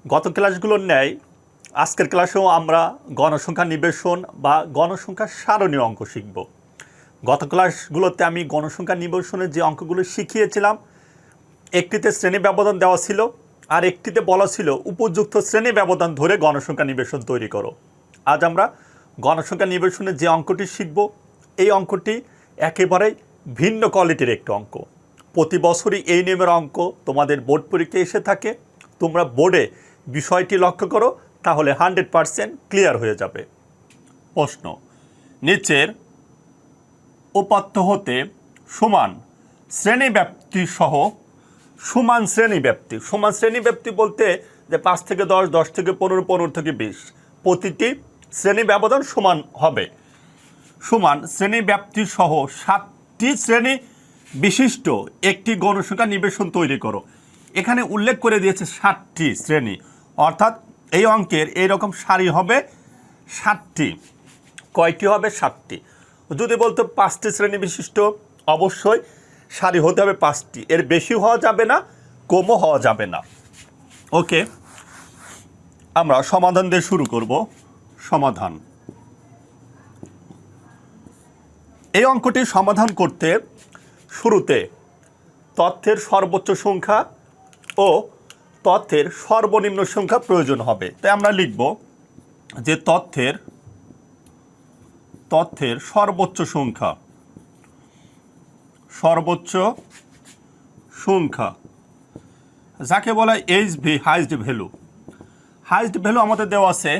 গত ক্লাসগুলোর ন্যায় আজকের ক্লাসেও আমরা গণসংখ্যা নিবেশন বা গণসংখ্যা সারণীর অঙ্ক শিখব। গত ক্লাসগুলোতে আমি গণসংখ্যা নিবেশনের যে অঙ্কগুলো শিখিয়েছিলাম, একটিতে শ্রেণী ব্যবধান দেওয়া ছিল আর একটিতে বলা ছিল উপযুক্ত শ্রেণী ব্যবধান ধরে গণসংখ্যা নিবেশন তৈরি করো। আজ আমরা গণসংখ্যা নিবেশনের যে অঙ্কটি শিখব, এই অঙ্কটি একেবারেই ভিন্ন কোয়ালিটির একটি অঙ্ক। প্রতি বছরই এই নিয়মের অঙ্ক তোমাদের বোর্ড পরীক্ষায় এসে থাকে। তোমরা বোর্ডে বিষয়টি লক্ষ্য করো, তাহলে 100% ক্লিয়ার হয়ে যাবে। প্রশ্ন: নিচের উপাত্ত হতে সমান শ্রেণীব্যাপ্তি সহ সমান শ্রেণীব্যাপ্তি। সমান শ্রেণীব্যাপ্তি বলতে যে 5 থেকে 10, 10 থেকে 15, 15 থেকে 20, প্রতিটি শ্রেণী ব্যবধান সমান হবে। সমান শ্রেণীব্যাপ্তি সহ 7টি শ্রেণী বিশিষ্ট একটি গণসংখ্যা নিবেশন তৈরি করো। এখানে উল্লেখ করে দিয়েছে 7টি শ্রেণী, অর্থাৎ এই অঙ্কের এইরকম সারি হবে 7টি। কয়টি হবে? 7টি। যদি বলতো 5টি শ্রেণী বিশিষ্ট, অবশ্যই সারি হতে হবে 5টি, এর বেশি হওয়া যাবে না, কমও হওয়া যাবে না। ওকে, আমরা সমাধান দিয়ে শুরু করব। সমাধান। এই অঙ্কটি সমাধান করতে শুরুতে তথ্যের সর্বোচ্চ সংখ্যা ও তথ্যের সর্বনিম্ন সংখ্যা প্রয়োজন হবে। তাই আমরা লিখব যে তথ্যের সর্বোচ্চ সংখ্যা যাকে বলা হয় এইচভি, হাইস্ট ভ্যালু। হাইস্ট ভ্যালু আমাদের দেওয়া আছে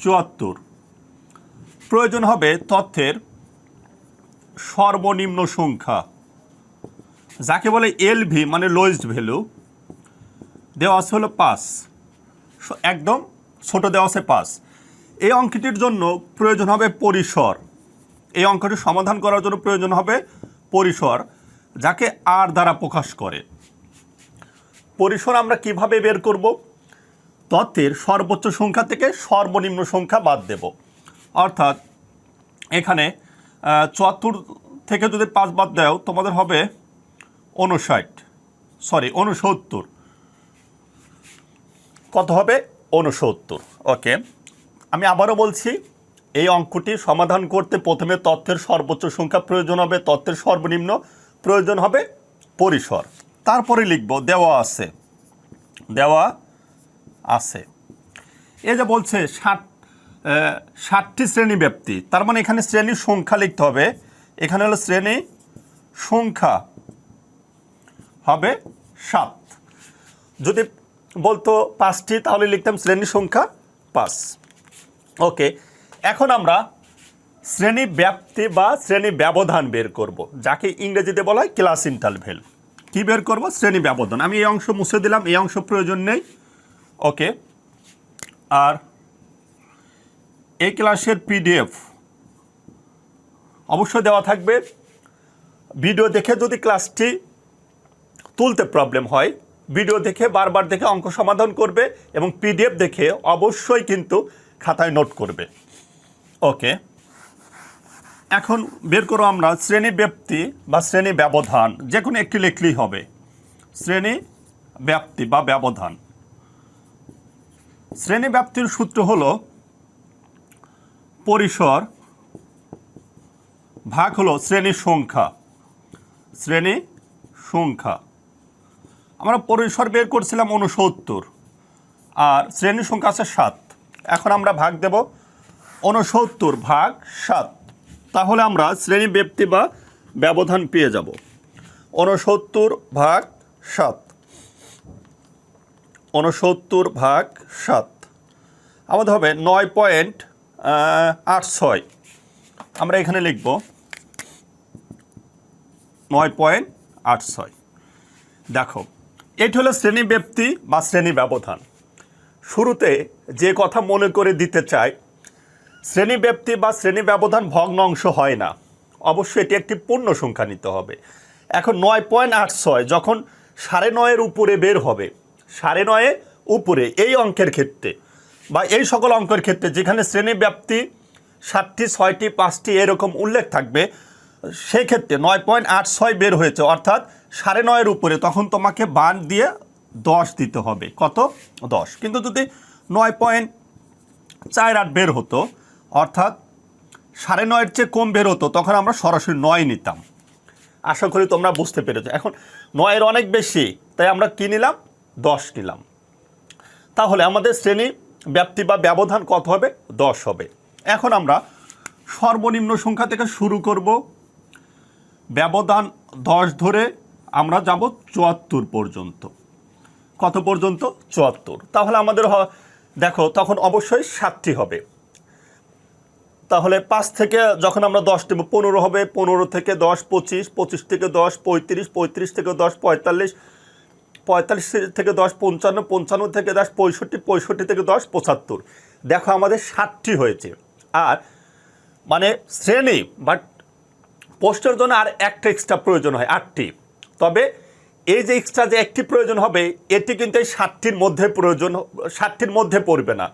74। প্রয়োজন হবে তথ্যের সর্বনিম্ন সংখ্যা, যাকে বলে এলভি মানে লোয়েস্ট ভ্যালু, দেওয়া আছে হলো 5, একদম ছোট দেওয়া আছে 5। এই অঙ্কটির জন্য প্রয়োজন হবে পরিসর। এই অঙ্কটি সমাধান করার জন্য প্রয়োজন হবে পরিসর, যাকে আর দ্বারা প্রকাশ করে। পরিসর আমরা কিভাবে বের করব? তথ্যের সর্বোচ্চ সংখ্যা থেকে সর্বনিম্ন সংখ্যা বাদ দেব। অর্থাৎ এখানে 74 থেকে যদি 5 বাদ দাও, তোমাদের হবে 69। কত হবে? 69। ওকে, আমি আবারও বলছি, এই অঙ্কটি সমাধান করতে প্রথমে তথ্যের সর্বোচ্চ সংখ্যা প্রয়োজন হবে, তথ্যের সর্বনিম্ন প্রয়োজন হবে পরিসর। তারপরে লিখব দেওয়া আছে। এই যে বলছে 60টি শ্রেণী ব্যাপ্তি, তার মানে এখানে শ্রেণীর সংখ্যা লিখতে হবে। এখানে হলো শ্রেণী সংখ্যা হবে 7। যদি বলতো 5টি, তাহলে লিখতাম শ্রেণী সংখ্যা 5। ওকে, এখন আমরা শ্রেণী ব্যাপ্তি বা শ্রেণী ব্যবধান বের করব, যাকে ইংরেজিতে বলা হয় ক্লাস ইন্টারভ্যাল। কি বের করব? শ্রেণী ব্যবধান। আমি এই অংশ মুছে দিলাম, এই অংশ প্রয়োজন নেই। ওকে, আর এই ক্লাসের পিডিএফ অবশ্যই দেওয়া থাকবে। ভিডিও দেখে যদি ক্লাসটি তুলতে প্রবলেম হয়, ভিডিও দেখে বারবার দেখে অঙ্ক সমাধান করবে এবং পিডিএফ দেখে অবশ্যই কিন্তু খাতায় নোট করবে। ওকে, এখন বের করো আমরা শ্রেণী ব্যাপ্তি বা শ্রেণী ব্যবধান, যে কোনো একটি লিখলেই হবে। শ্রেণী ব্যাপ্তি বা ব্যবধান। শ্রেণী ব্যাপ্তির সূত্র হলো পরিসর ভাগ হলো শ্রেণী সংখ্যা। আমরা পরিসর বের করছিলাম 69 আর শ্রেণী সংখ্যা আছে 7। এখন আমরা ভাগ দেব 69 ভাগ 7, তাহলে আমরা শ্রেণী ব্যাপ্তি বা ব্যবধান পেয়ে যাব। 69 ভাগ 7, 69 ভাগ 7 আমাদের হবে 9.86। আমরা এখানে লিখব 9.86। দেখো, এটি হলো শ্রেণী ব্যাপ্তি বা শ্রেণী ব্যবধান। শুরুতে যে কথা মনে করে দিতে চাই, শ্রেণী ব্যাপ্তি বা শ্রেণী ব্যবধান ভগ্নাংশ হয় না, অবশ্যই এটি একটি পূর্ণ সংখ্যা নিতে হবে। এখন 9.86 যখন 9.5-এর উপরে বের হবে, 9.5-এর উপরে এই অঙ্কের ক্ষেত্রে বা এই সকল অঙ্কের ক্ষেত্রে যেখানে শ্রেণী ব্যাপ্তি 7টি, 6টি, 5টি এরকম উল্লেখ থাকবে, সেই ক্ষেত্রে 9.86 বের হয়েছে, অর্থাৎ 9.5-এর উপরে, তখন তোমাকে বাদ দিয়ে 10 দিতে হবে। কত? 10। কিন্তু যদি 9.48 বের হতো, অর্থাৎ 9.5-এর চেয়ে কম বের হতো, তখন আমরা সরাসরি 9 নিতাম। আশা করি তোমরা বুঝতে পেরেছো। এখন 9-এর অনেক বেশি, তাই আমরা কি নিলাম? 10 নিলাম। তাহলে আমাদের শ্রেণী ব্যাপ্তি বা ব্যবধান কত হবে? 10 হবে। এখন আমরা সর্বনিম্ন সংখ্যা থেকে শুরু করব। ব্যবধান 10 ধরে আমরা যাব 74 পর্যন্ত। কত পর্যন্ত? 74। তাহলে আমাদের দেখো তখন অবশ্যই 7টি হবে। তাহলে 5 থেকে যখন আমরা 10 নেব 15 হবে, 15 থেকে 10 25, 25 থেকে 10 35, 35 থেকে 10 45, 45 থেকে 10 55, 55 থেকে 10 65, 65 থেকে 10 75। দেখো আমাদের 7টি হয়েছে। আর মানে শ্রেণী বাট পোস্টের জন্য আর একটা এক্সট্রা প্রয়োজন হয় 8টি। তবে এই যে এক্সট্রা যে একটি প্রয়োজন হবে, এটি কিন্তু এই 7টির মধ্যে প্রয়োজন, 7টির মধ্যে পড়বে না।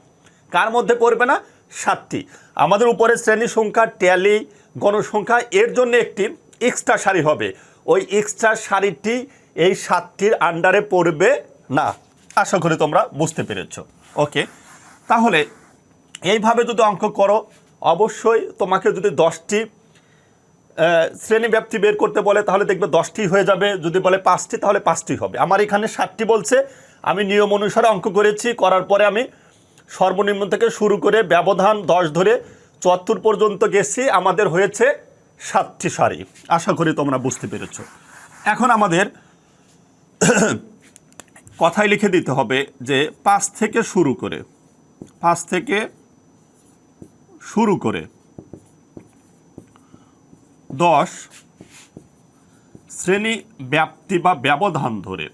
কার মধ্যে পড়বে না? 7টি। আমাদের উপরে শ্রেণী সংখ্যা, ট্যালি, গণসংখ্যা, এর জন্য একটি এক্সট্রা সারি হবে। ওই এক্সট্রা সারিটি এই 7টির আন্ডারে পড়বে না। আশা করি তোমরা বুঝতে পেরেছ। ওকে, তাহলে এইভাবে যদি অঙ্ক করো, অবশ্যই তোমাকে যদি 10টি শ্রেণী ব্যাপ্তি বের করতে বলে তাহলে দেখবে 10টি হয়ে যাবে। যদি বলে 5টি তাহলে 5টি হবে। আমার এখানে 7টি বলছে, আমি নিয়ম অনুসারে অঙ্ক করেছি। করার পরে আমি সর্বনিম্ন থেকে শুরু করে ব্যবধান 10 ধরে 74 পর্যন্ত গেছি। আমাদের হয়েছে 7টি সারি। আশা করি তোমরা বুঝতে পেরেছ। এখন আমাদের কথায় লিখে দিতে হবে যে 5 থেকে শুরু করে 10 শ্রেণী ব্যাপ্তি বা ব্যবধান ধরে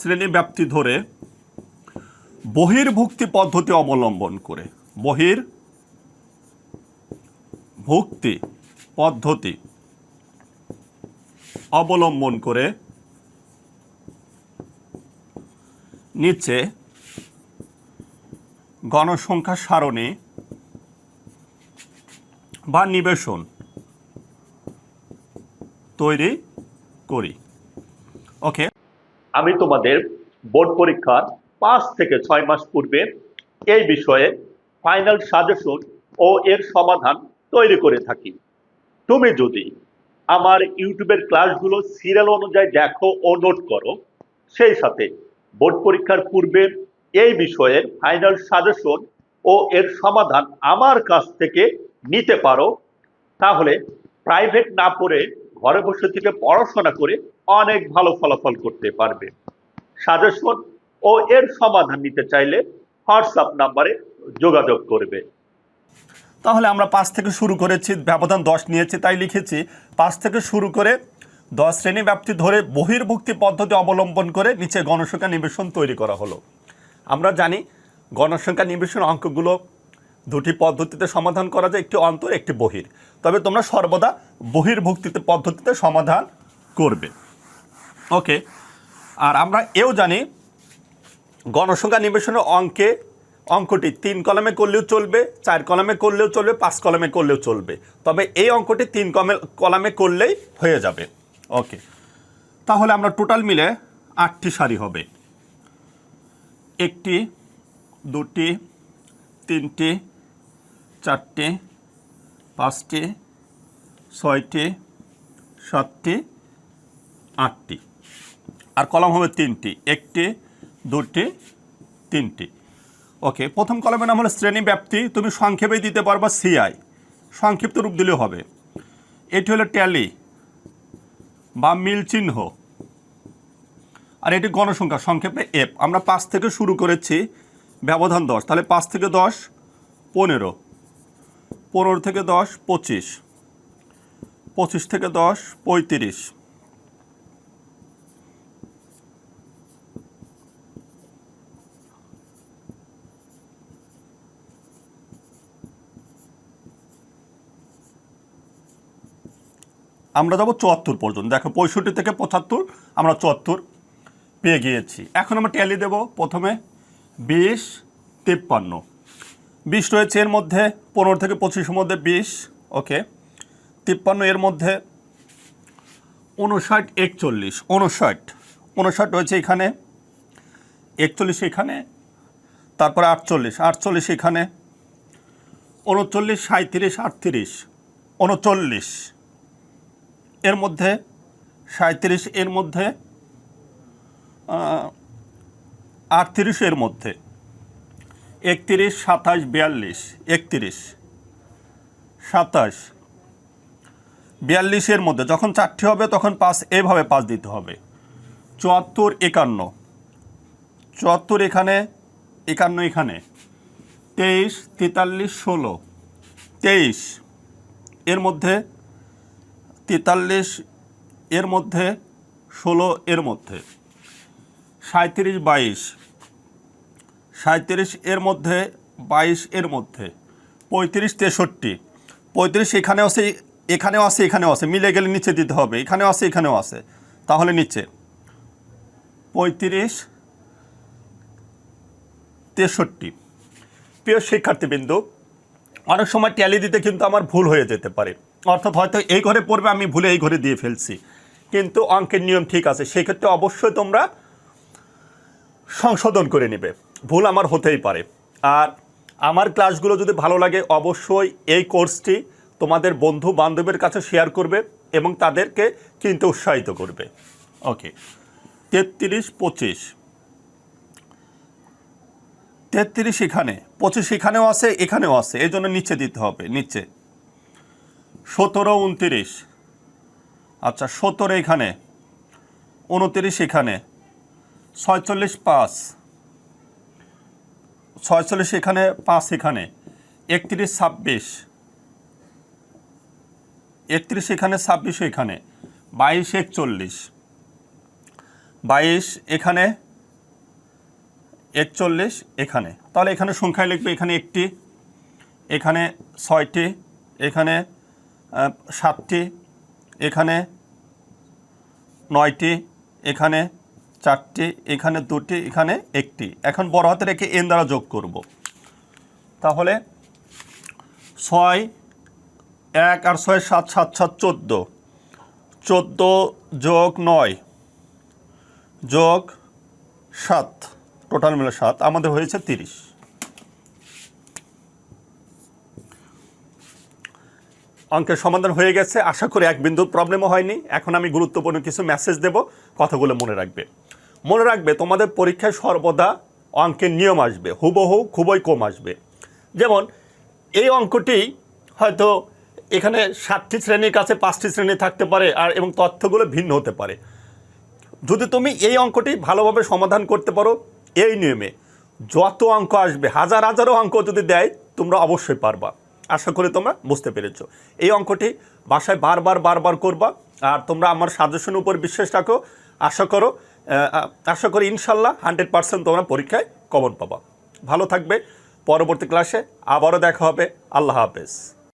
শ্রেণী ব্যাপ্তি ধরে বহির্ভুক্তি পদ্ধতি অবলম্বন করে বহির্ভুক্তি পদ্ধতি অবলম্বন করে নিচে গণসংখ্যা সারণী বা নিবেশন তৈরি করি। ওকে, আমি তোমাদের বোর্ড পরীক্ষার 5 থেকে 6 মাস পূর্বে এই বিষয়ে ফাইনাল সাজেশন ও এর সমাধান তৈরি করে থাকি। তুমি যদি আমার ইউটিউবের ক্লাসগুলো সিরিয়াল অনুযায়ী দেখো ও নোট করো, সেই সাথে বোর্ড পরীক্ষার পূর্বে এই বিষয়ের ফাইনাল সাজেশন ও এর সমাধান আমার কাছ থেকে নিতে পারো, তাহলে প্রাইভেট না পড়ে ঘরে বসে থেকে পড়াশোনা করে অনেক ভালো ফলাফল করতে পারবে। সাজেশন ও এর সমাধান নিতে চাইলে হোয়াটসঅ্যাপ নাম্বারে যোগাযোগ করবে। তাহলে আমরা 5 থেকে শুরু করেছি, ব্যবধান 10 নিয়েছি, তাই লিখেছি 5 থেকে শুরু করে 10 শ্রেণী ব্যাপ্তি ধরে বহির্ভুক্তি পদ্ধতি অবলম্বন করে নিচে গণসংখ্যা নিবেশন তৈরি করা হলো। আমরা জানি গণসংখ্যা নিবেশন অঙ্কগুলো দুটি পদ্ধতিতে সমাধান করা যায়, একটি অন্তর একটি বহির। তবে তোমরা সর্বদা বহির্ভুক্তিতে পদ্ধতিতে সমাধান করবে। ওকে, আর আমরা এও জানি গণসংখ্যা নিবেশনের অঙ্কটি 3 কলামে করলেও চলবে, 4 কলামে করলেও চলবে, 5 কলামে করলেও চলবে। তবে এই অঙ্কটি 3 কলামে করলেই হয়ে যাবে। ওকে, তাহলে আমরা টোটাল মিলে 8টি সারি হবে। 1টি 2টি 3টি 4টি 5টি 6টি 7টি 8টি, আর কলাম হবে 3টি, 1টি 2টি 3টি। ওকে, প্রথম কলামের নাম হলো শ্রেণী ব্যাপ্তি। তুমি সংক্ষেপেই দিতে পারবা সিআই, সংক্ষিপ্ত রূপ দিলেও হবে। এটি হলো ট্যালি বা মিল চিহ্ন, আর এটি গণসংখ্যা, সংক্ষেপে এফ। আমরা 5 থেকে শুরু করেছি, ব্যবধান 10, তাহলে 5 থেকে 10 15, 15 থেকে 10 25, 25 থেকে 10 35, আমরা যাব 74 পর্যন্ত। দেখো 65 থেকে 75 আমরা 74 পেয়ে গিয়েছি। এখন আমরা ট্যালি দেব। প্রথমে 20 53, 20 রয়েছে এর মধ্যে, 15 থেকে 25-এর মধ্যে 20। ওকে, 53 এর মধ্যে 59 41, 59 হয়েছে এখানে, 41 এখানে, তারপরে 48, 48 এখানে, 39, 37, 38, 39 এর মধ্যে, 37 এর মধ্যে, 38 এর মধ্যে, 31, 27, 42, 31, 27, 42 এর মধ্যে যখন 4টি হবে তখন 5 এইভাবে 5 দিতে হবে। 74, 51, 74 এখানে, 51 এখানে, 23, 43, 16, 23 এর মধ্যে, 43 এর মধ্যে, 16 এর মধ্যে, 37, 22, 37 এর মধ্যে, 22 এর মধ্যে, 35, 63, 35 এখানেও আছে, এখানেও আছে, এখানেও আছে, মিলে গেলে নিচে দিতে হবে, এখানেও আছে, এখানেও আছে, তাহলে নিচে 35, 63। প্রিয় শিক্ষার্থীবৃন্দ, অনেক সময় ট্যালি দিতে কিন্তু আমার ভুল হয়ে যেতে পারে, অর্থাৎ হয়তো এই ঘরে পড়বে, আমি ভুলে এই ঘরে দিয়ে ফেলছি, কিন্তু অঙ্কের নিয়ম ঠিক আছে, সেক্ষেত্রে অবশ্যই তোমরা সংশোধন করে নেবে, ভুল আমার হতেই পারে। আর আমার ক্লাসগুলো যদি ভালো লাগে অবশ্যই এই কোর্সটি তোমাদের বন্ধু বান্ধবের কাছে শেয়ার করবে এবং তাদেরকে কিনতে উৎসাহিত করবে। ওকে, 33, 25, 33 এখানে, 25 এখানেও আছে, এখানেও আছে, এই জন্য নিচে দিতে হবে, নিচে। 17, 29, আচ্ছা 17 এখানে, 29 এখানে, 46, 5, 46 এখানে, 5 এখানে, 31, 26, 31 এখানে, 26 এখানে, 22, 41, 22 এখানে, 41 এখানে, তাহলে এখানে সংখ্যায় লিখবে, এখানে 1টি, এখানে 6টি, এখানে 7টি, এখানে 9টি, এখানে 4টি, এখানে 2টি, এখানে 1টি। এখন বড় হাতে রেখে এন দ্বারা যোগ করব, তাহলে 6, 1 আর 6, 7, 7, 7, 14, 14 যোগ 9 যোগ 7, টোটাল মিলে 7, আমাদের হয়েছে 30। অঙ্কের সমাধান হয়ে গেছে, আশা করি এক বিন্দুর প্রবলেমও হয়নি। এখন আমি গুরুত্বপূর্ণ কিছু মেসেজ দেব, কথাগুলো মনে রাখবে। মনে রাখবে তোমাদের পরীক্ষায় সর্বদা অঙ্কের নিয়ম আসবে, হুবহু খুবই কম আসবে। যেমন এই অঙ্কটি হয়তো এখানে 7টি শ্রেণীর কাছে 5টি শ্রেণী থাকতে পারে, আর এবং তথ্যগুলো ভিন্ন হতে পারে। যদি তুমি এই অঙ্কটি ভালোভাবে সমাধান করতে পারো এই নিয়মে, যত অঙ্ক আসবে, হাজার হাজারো অঙ্ক যদি দেয়, তোমরা অবশ্যই পারবা। আশা করি তোমরা বুঝতে পেরেছো। এই অঙ্কটি বাসায় বারবার করবা, আর তোমরা আমার সাজেশনের উপর বিশ্বাস রাখো। আশা করি ইনশাল্লাহ 100% তোমরা পরীক্ষায় কমন পাবা। ভালো থাকবে, পরবর্তী ক্লাসে আবারও দেখা হবে। আল্লাহ হাফেজ।